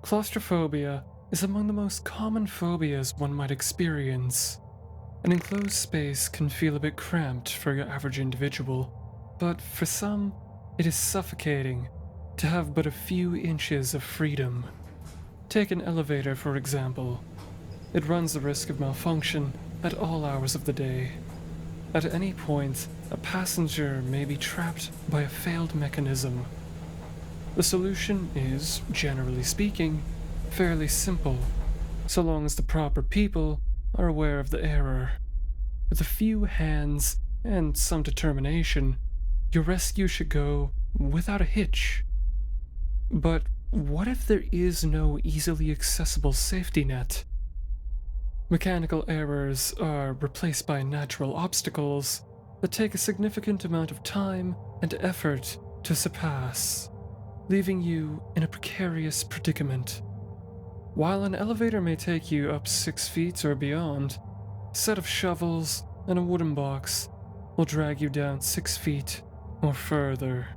Claustrophobia is among the most common phobias one might experience. An enclosed space can feel a bit cramped for your average individual, but for some, it is suffocating to have but a few inches of freedom. Take an elevator, for example. It runs the risk of malfunction at all hours of the day. At any point, a passenger may be trapped by a failed mechanism. The solution is, generally speaking, fairly simple, so long as the proper people are aware of the error. With a few hands and some determination, your rescue should go without a hitch. But what if there is no easily accessible safety net? Mechanical errors are replaced by natural obstacles that take a significant amount of time and effort to surpass, leaving you in a precarious predicament. While an elevator may take you up 6 feet or beyond, a set of shovels and a wooden box will drag you down 6 feet or further.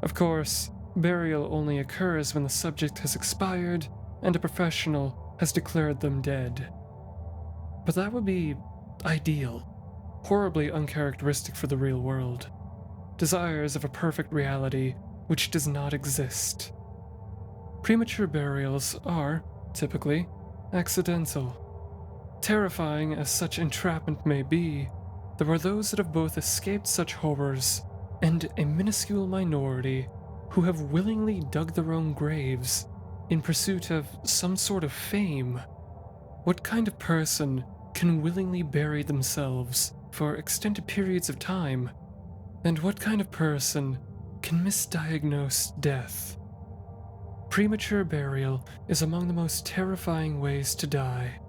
Of course, burial only occurs when the subject has expired and a professional has declared them dead. But that would be ideal, horribly uncharacteristic for the real world. Desires of a perfect reality which does not exist. Premature burials are, typically, accidental. Terrifying as such entrapment may be, there are those that have both escaped such horrors and a minuscule minority who have willingly dug their own graves in pursuit of some sort of fame. What kind of person can willingly bury themselves for extended periods of time? And what kind of person can misdiagnose death? Premature burial is among the most terrifying ways to die.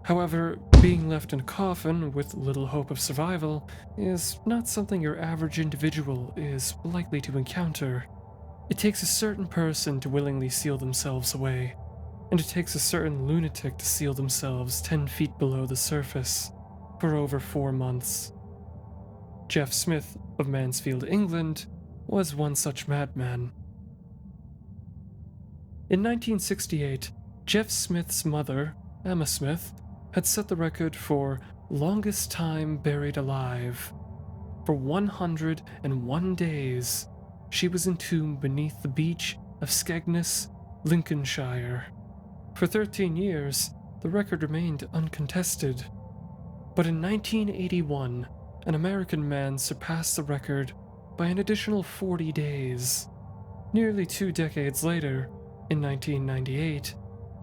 However, being left in a coffin with little hope of survival is not something your average individual is likely to encounter. It takes a certain person to willingly seal themselves away, and it takes a certain lunatic to seal themselves 10 feet below the surface for over 4 months. Jeff Smith of Mansfield, England, was one such madman. In 1968, Jeff Smith's mother, Emma Smith, had set the record for longest time buried alive. For 101 days, she was entombed beneath the beach of Skegness, Lincolnshire. For 13 years, the record remained uncontested. But in 1981, an American man surpassed the record by an additional 40 days. Nearly 2 decades later, in 1998,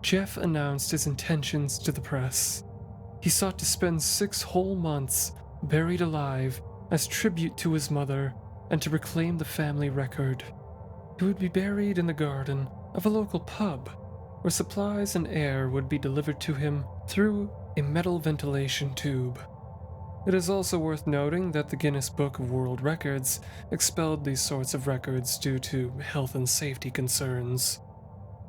Jeff announced his intentions to the press. He sought to spend 6 whole months buried alive as tribute to his mother and to reclaim the family record. He would be buried in the garden of a local pub, where supplies and air would be delivered to him through a metal ventilation tube. It is also worth noting that the Guinness Book of World Records expelled these sorts of records due to health and safety concerns.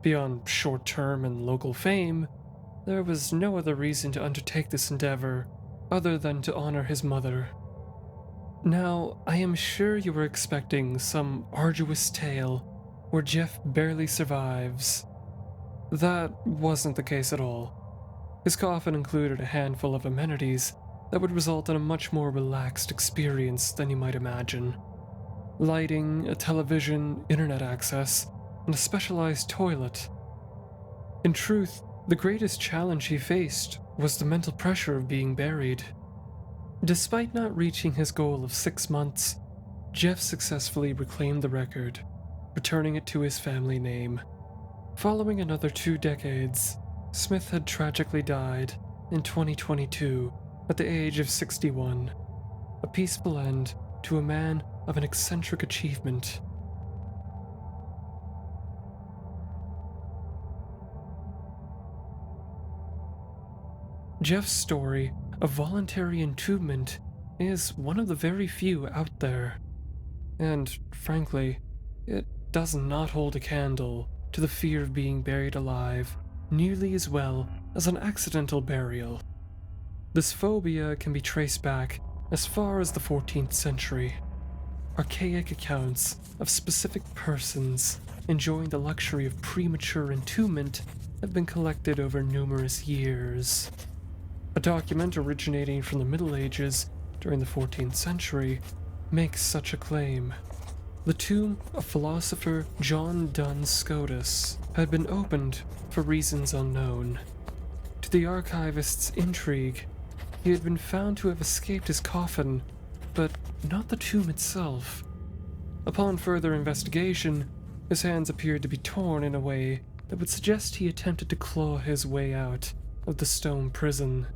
Beyond short-term and local fame, there was no other reason to undertake this endeavor other than to honor his mother. Now, I am sure you were expecting some arduous tale where Jeff barely survives. That wasn't the case at all. His coffin included a handful of amenities that would result in a much more relaxed experience than you might imagine. Lighting, a television, internet access, and a specialized toilet. In truth, the greatest challenge he faced was the mental pressure of being buried. Despite not reaching his goal of 6 months, Jeff successfully reclaimed the record, returning it to his family name. Following another 2 decades, Smith had tragically died in 2022 at the age of 61, a peaceful end to a man of an eccentric achievement. Jeff's story of voluntary entombment is one of the very few out there, and frankly, it does not hold a candle to the fear of being buried alive nearly as well as an accidental burial. This phobia can be traced back as far as the 14th century. Archaic accounts of specific persons enjoying the luxury of premature entombment have been collected over numerous years. A document originating from the Middle Ages during the 14th century makes such a claim. The tomb of philosopher John Duns Scotus had been opened for reasons unknown. To the archivist's intrigue, he had been found to have escaped his coffin, but not the tomb itself. Upon further investigation, his hands appeared to be torn in a way that would suggest he attempted to claw his way out of the stone prison.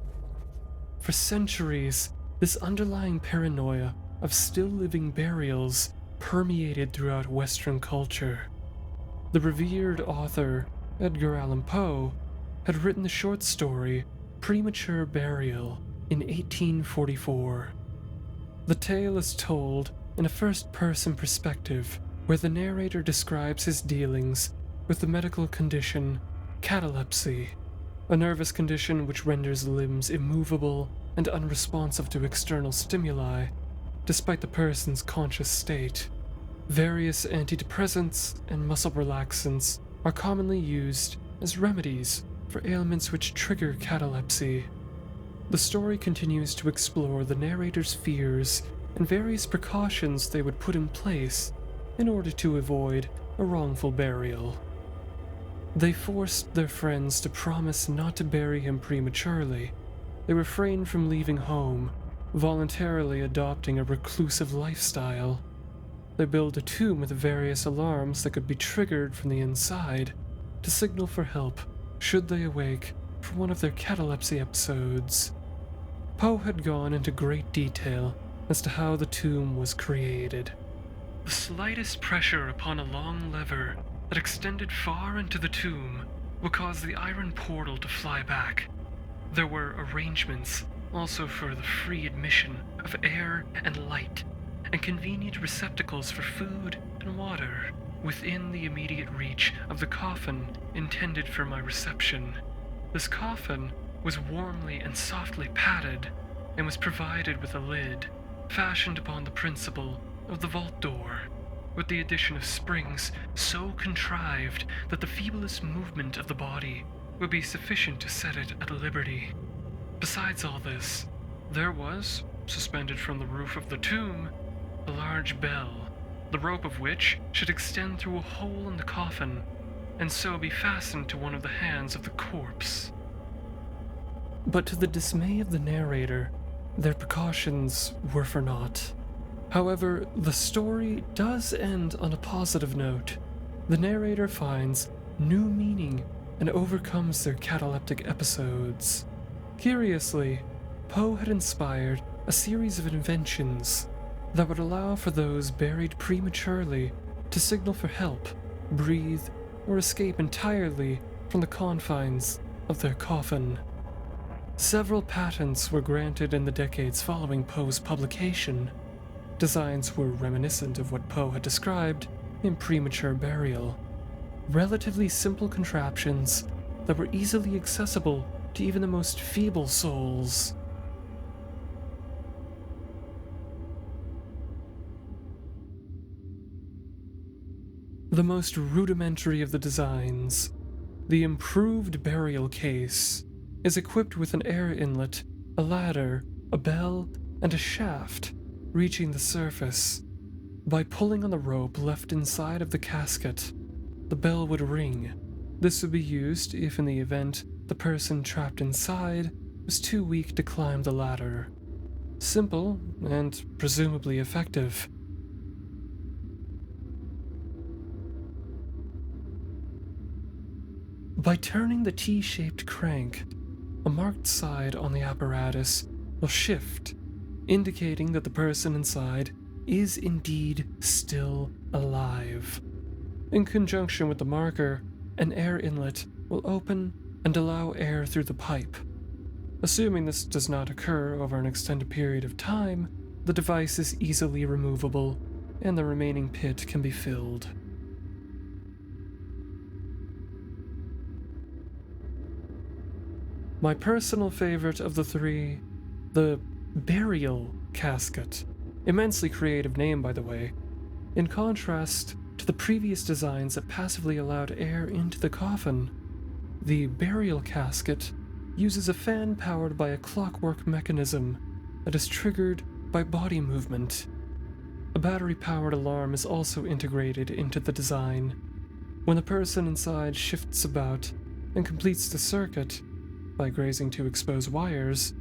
For centuries, this underlying paranoia of still living burials permeated throughout Western culture. The revered author Edgar Allan Poe had written the short story Premature Burial in 1844. The tale is told in a first-person perspective, where the narrator describes his dealings with the medical condition catalepsy, a nervous condition which renders limbs immovable and unresponsive to external stimuli, despite the person's conscious state. Various antidepressants and muscle relaxants are commonly used as remedies for ailments which trigger catalepsy. The story continues to explore the narrator's fears and various precautions they would put in place in order to avoid a wrongful burial. They forced their friends to promise not to bury him prematurely. They refrained from leaving home, voluntarily adopting a reclusive lifestyle. They built a tomb with various alarms that could be triggered from the inside to signal for help should they awake from one of their catalepsy episodes. Poe had gone into great detail as to how the tomb was created. The slightest pressure upon a long lever that extended far into the tomb would cause the iron portal to fly back. There were arrangements also for the free admission of air and light, and convenient receptacles for food and water within the immediate reach of the coffin intended for my reception. This coffin was warmly and softly padded, and was provided with a lid fashioned upon the principle of the vault door, with the addition of springs so contrived that the feeblest movement of the body would be sufficient to set it at liberty. Besides all this, there was, suspended from the roof of the tomb, a large bell, the rope of which should extend through a hole in the coffin, and so be fastened to one of the hands of the corpse. But to the dismay of the narrator, their precautions were for naught. However, the story does end on a positive note. The narrator finds new meaning and overcomes their cataleptic episodes. Curiously, Poe had inspired a series of inventions that would allow for those buried prematurely to signal for help, breathe, or escape entirely from the confines of their coffin. Several patents were granted in the decades following Poe's publication. Designs were reminiscent of what Poe had described in Premature Burial. Relatively simple contraptions that were easily accessible to even the most feeble souls. The most rudimentary of the designs, the improved burial case, is equipped with an air inlet, a ladder, a bell, and a shaft reaching the surface. By pulling on the rope left inside of the casket, the bell would ring. This would be used if in the event the person trapped inside was too weak to climb the ladder. Simple and presumably effective. By turning the T-shaped crank, a marked side on the apparatus will shift, indicating that the person inside is indeed still alive. In conjunction with the marker, an air inlet will open and allow air through the pipe. Assuming this does not occur over an extended period of time, the device is easily removable and the remaining pit can be filled. My personal favorite of the three, the burial casket. Immensely creative name, by the way. In contrast to to the previous designs that passively allowed air into the coffin. The burial casket uses a fan powered by a clockwork mechanism that is triggered by body movement. A battery-powered alarm is also integrated into the design. When the person inside shifts about and completes the circuit by grazing two exposed wires,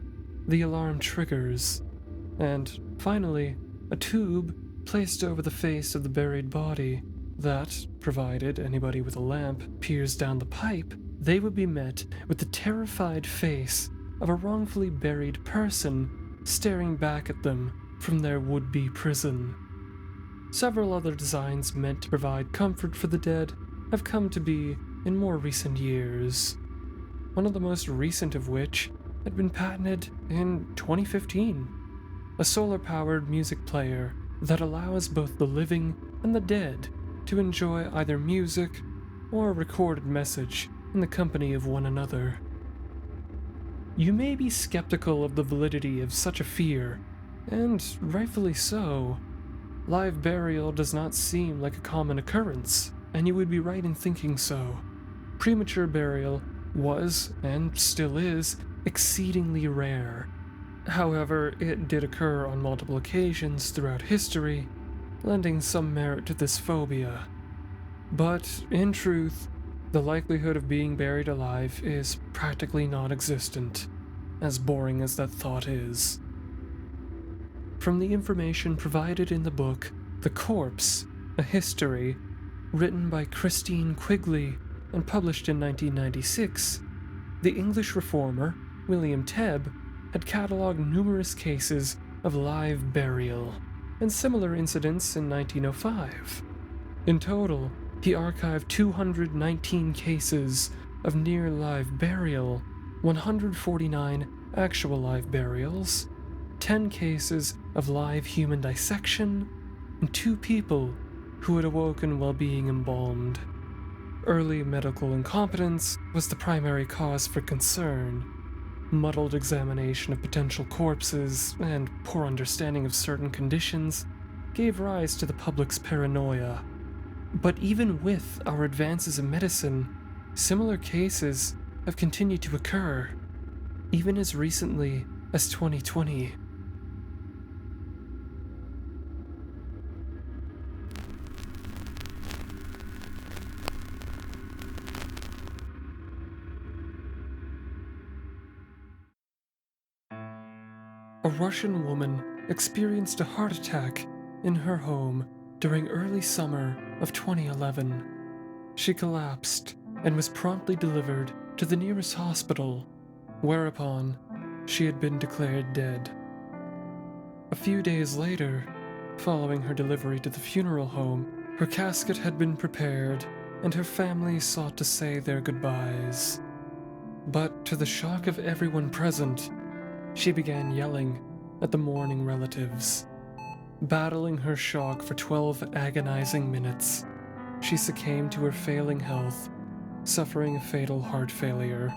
the alarm triggers. And finally, a tube placed over the face of the buried body that, provided anybody with a lamp peers down the pipe, they would be met with the terrified face of a wrongfully buried person staring back at them from their would-be prison. Several other designs meant to provide comfort for the dead have come to be in more recent years. One of the most recent of which had been patented in 2015. A solar-powered music player that allows both the living and the dead to enjoy either music or a recorded message in the company of one another. You may be skeptical of the validity of such a fear, and rightfully so. Live burial does not seem like a common occurrence, and you would be right in thinking so. Premature burial was, and still is, exceedingly rare. However, it did occur on multiple occasions throughout history, lending some merit to this phobia. But, in truth, the likelihood of being buried alive is practically non-existent, as boring as that thought is. From the information provided in the book The Corpse, A History, written by Christine Quigley and published in 1996, the English reformer, William Tebb, had catalogued numerous cases of live burial and similar incidents in 1905. In total, he archived 219 cases of near-live burial, 149 actual live burials, 10 cases of live human dissection, and 2 people who had awoken while being embalmed. Early medical incompetence was the primary cause for concern. Muddled examination of potential corpses and poor understanding of certain conditions gave rise to the public's paranoia. But even with our advances in medicine, similar cases have continued to occur, even as recently as 2020. A Russian woman experienced a heart attack in her home during early summer of 2011. She collapsed and was promptly delivered to the nearest hospital, whereupon she had been declared dead. A few days later, following her delivery to the funeral home, her casket had been prepared and her family sought to say their goodbyes. But to the shock of everyone present, she began yelling at the mourning relatives. Battling her shock for 12 agonizing minutes, she succumbed to her failing health, suffering a fatal heart failure.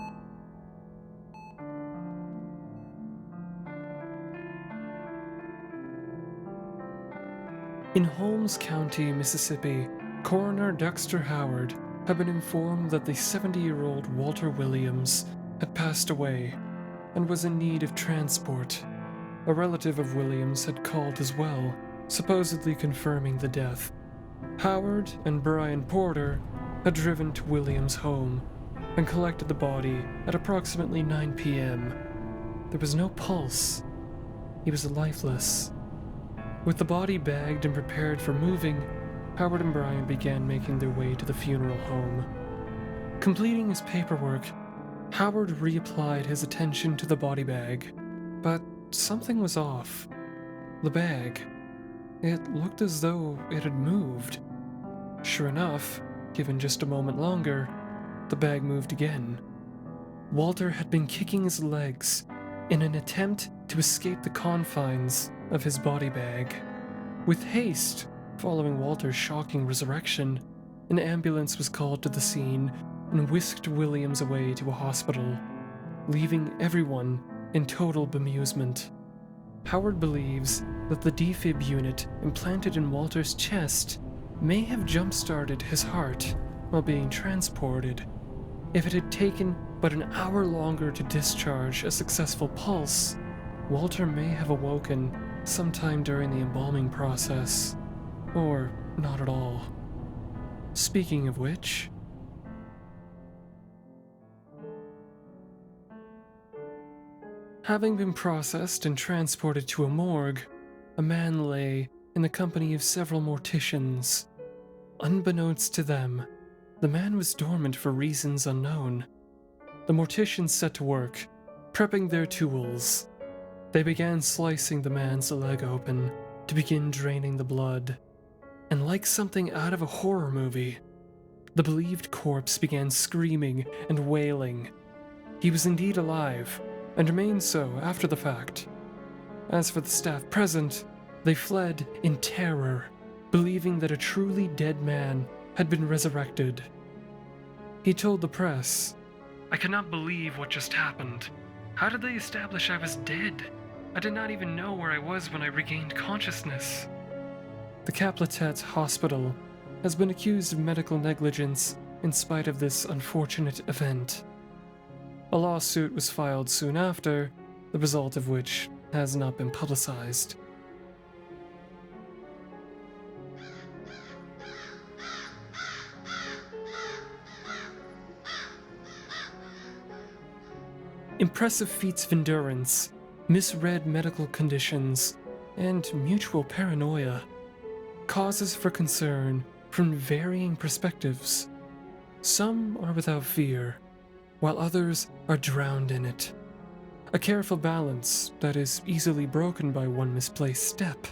In Holmes County, Mississippi, Coroner Dexter Howard had been informed that the 70-year-old Walter Williams had passed away and was in need of transport. A relative of Williams had called as well, supposedly confirming the death. Howard and Brian Porter had driven to Williams' home and collected the body at approximately 9 p.m. There was no pulse. He was lifeless. With the body bagged and prepared for moving, Howard and Brian began making their way to the funeral home. Completing his paperwork, Howard reapplied his attention to the body bag, but something was off. The bag. It looked as though it had moved. Sure enough, given just a moment longer, the bag moved again. Walter had been kicking his legs in an attempt to escape the confines of his body bag. With haste, following Walter's shocking resurrection, an ambulance was called to the scene and whisked Williams away to a hospital, leaving everyone in total bemusement. Howard believes that the defib unit implanted in Walter's chest may have jump-started his heart while being transported. If it had taken but an hour longer to discharge a successful pulse, Walter may have awoken sometime during the embalming process, or not at all. Speaking of which, having been processed and transported to a morgue, a man lay in the company of several morticians. Unbeknownst to them, the man was dormant for reasons unknown. The morticians set to work, prepping their tools. They began slicing the man's leg open to begin draining the blood. And like something out of a horror movie, the believed corpse began screaming and wailing. He was indeed alive, and remained so after the fact. As for the staff present, they fled in terror, believing that a truly dead man had been resurrected. He told the press, "I cannot believe what just happened. How did they establish I was dead? I did not even know where I was when I regained consciousness." The Capletet Hospital has been accused of medical negligence in spite of this unfortunate event. A lawsuit was filed soon after, the result of which has not been publicized. Impressive feats of endurance, misread medical conditions, and mutual paranoia. Causes for concern from varying perspectives. Some are without fear, while others are drowned in it. A careful balance that is easily broken by one misplaced step.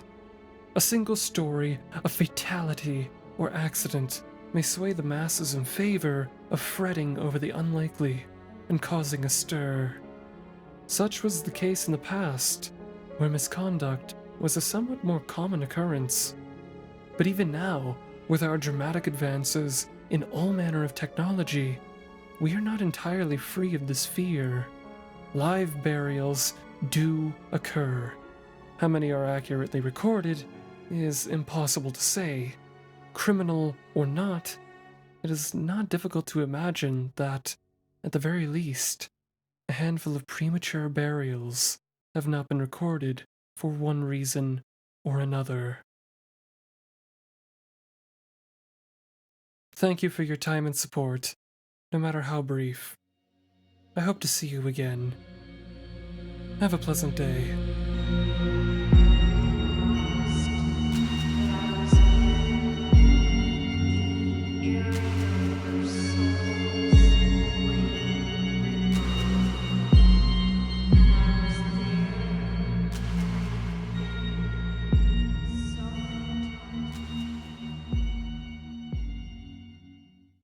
A single story of fatality or accident may sway the masses in favor of fretting over the unlikely and causing a stir. Such was the case in the past, where misconduct was a somewhat more common occurrence. But even now, with our dramatic advances in all manner of technology, we are not entirely free of this fear. Live burials do occur. How many are accurately recorded is impossible to say. Criminal or not, it is not difficult to imagine that, at the very least, a handful of premature burials have not been recorded for one reason or another. Thank you for your time and support, no matter how brief. I hope to see you again. Have a pleasant day.